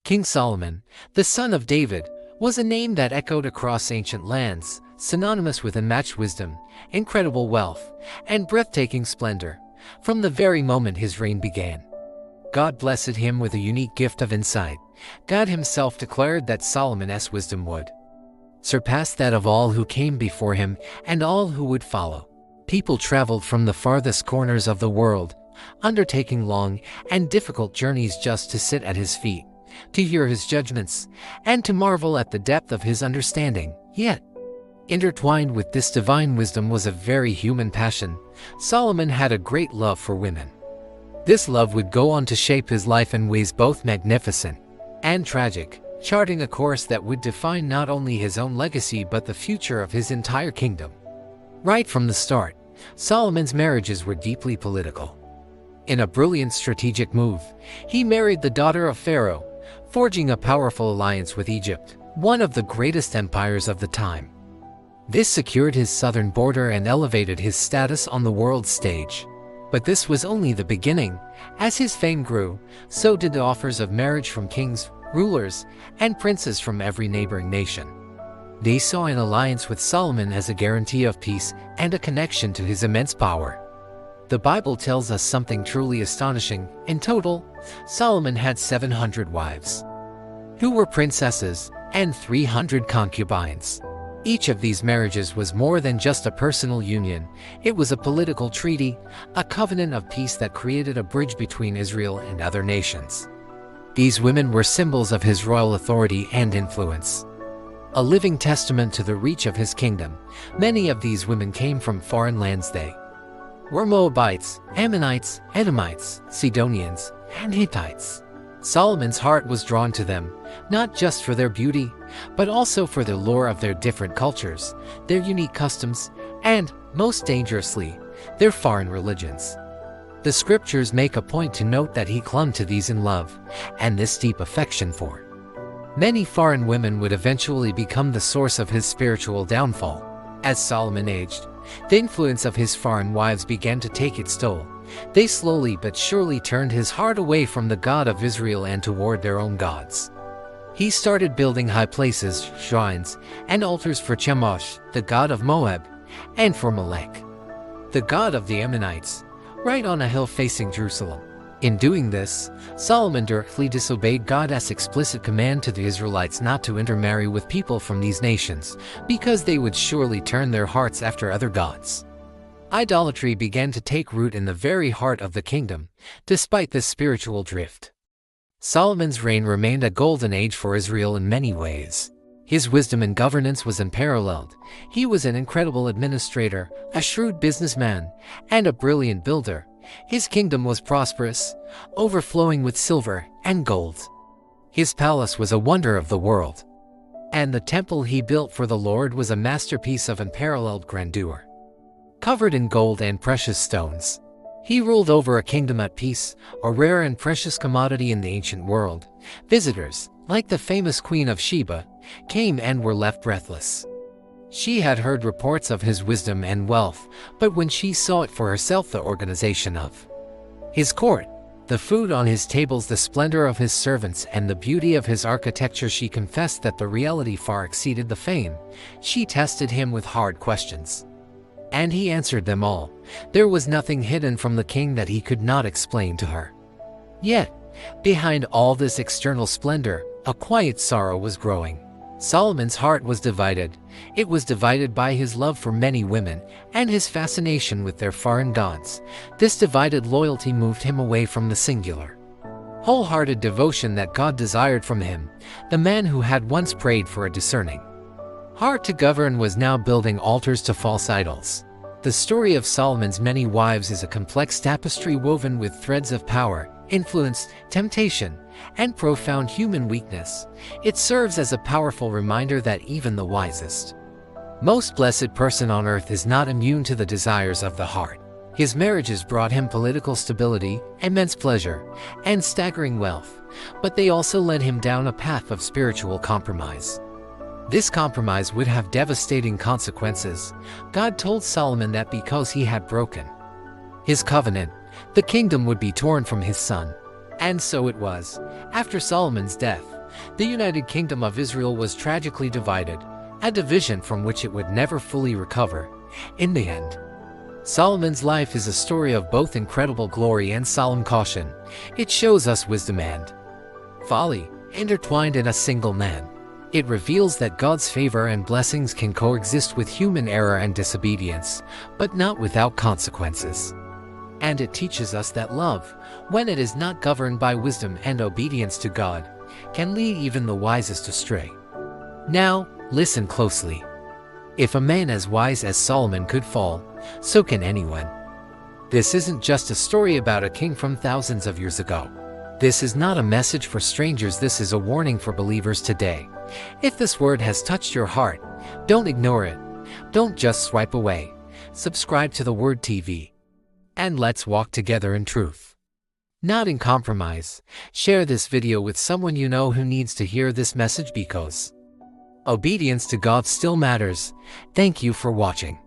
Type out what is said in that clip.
King Solomon, the son of David, was a name that echoed across ancient lands, synonymous with unmatched wisdom, incredible wealth, and breathtaking splendor, from the very moment his reign began. God blessed him with a unique gift of insight. God himself declared that Solomon's wisdom would surpass that of all who came before him and all who would follow. People traveled from the farthest corners of the world, undertaking long and difficult journeys just to sit at his feet, to hear his judgments, and to marvel at the depth of his understanding. Yet, intertwined with this divine wisdom was a very human passion. Solomon had a great love for women. This love would go on to shape his life in ways both magnificent and tragic, charting a course that would define not only his own legacy but the future of his entire kingdom. Right from the start, Solomon's marriages were deeply political. In a brilliant strategic move, he married the daughter of Pharaoh, forging a powerful alliance with Egypt, one of the greatest empires of the time. This secured his southern border and elevated his status on the world stage. But this was only the beginning. As his fame grew, so did the offers of marriage from kings, rulers, and princes from every neighboring nation. They saw an alliance with Solomon as a guarantee of peace and a connection to his immense power. The Bible tells us something truly astonishing. In total, Solomon had 700 wives, who were princesses, and 300 concubines. Each of these marriages was more than just a personal union. It was a political treaty, a covenant of peace that created a bridge between Israel and other nations. These women were symbols of his royal authority and influence, a living testament to the reach of his kingdom. Many of these women came from foreign lands. They were Moabites, Ammonites, Edomites, Sidonians, and Hittites. Solomon's heart was drawn to them, not just for their beauty, but also for the lore of their different cultures, their unique customs, and, most dangerously, their foreign religions. The scriptures make a point to note that he clung to these in love, and this deep affection for many foreign women would eventually become the source of his spiritual downfall. As Solomon aged, the influence of his foreign wives began to take its toll. They slowly but surely turned his heart away from the God of Israel and toward their own gods. He started building high places, shrines, and altars for Chemosh, the god of Moab, and for Molech, the god of the Ammonites, right on a hill facing Jerusalem. In doing this, Solomon directly disobeyed God's explicit command to the Israelites not to intermarry with people from these nations, because they would surely turn their hearts after other gods. Idolatry began to take root in the very heart of the kingdom. Despite this spiritual drift, Solomon's reign remained a golden age for Israel in many ways. His wisdom and governance was unparalleled. He was an incredible administrator, a shrewd businessman, and a brilliant builder. His kingdom was prosperous, overflowing with silver and gold. His palace was a wonder of the world, and the temple he built for the Lord was a masterpiece of unparalleled grandeur, covered in gold and precious stones. He ruled over a kingdom at peace, a rare and precious commodity in the ancient world. Visitors, like the famous Queen of Sheba, came and were left breathless. She had heard reports of his wisdom and wealth, but when she saw it for herself, the organization of his court, the food on his tables, the splendor of his servants, and the beauty of his architecture, she confessed that the reality far exceeded the fame. She tested him with hard questions, and he answered them all. There was nothing hidden from the king that he could not explain to her. Yet, behind all this external splendor, a quiet sorrow was growing. Solomon's heart was divided. It was divided by his love for many women and his fascination with their foreign gods. This divided loyalty moved him away from the singular, wholehearted devotion that God desired from him. The man who had once prayed for a discerning heart to govern was now building altars to false idols. The story of Solomon's many wives is a complex tapestry woven with threads of power, influence, temptation, and profound human weakness. It serves as a powerful reminder that even the wisest, most blessed person on earth is not immune to the desires of the heart. His marriages brought him political stability, immense pleasure, and staggering wealth, but they also led him down a path of spiritual compromise. This compromise would have devastating consequences. God told Solomon that because he had broken his covenant, the kingdom would be torn from his son. And so it was. After Solomon's death, The United Kingdom of Israel was tragically divided, a division from which it would never fully recover. In the end, Solomon's life is a story of both incredible glory and solemn caution. It shows us wisdom and folly intertwined in a single man. It reveals that God's favor and blessings can coexist with human error and disobedience, but not without consequences. And it teaches us that love, when it is not governed by wisdom and obedience to God, can lead even the wisest astray. Now, listen closely. If a man as wise as Solomon could fall, so can anyone. This isn't just a story about a king from thousands of years ago. This is not a message for strangers, this is a warning for believers today. If this word has touched your heart, don't ignore it. Don't just swipe away. Subscribe to the Word TV. And let's walk together in truth, not in compromise. Share this video with someone you know who needs to hear this message, because obedience to God still matters. Thank you for watching.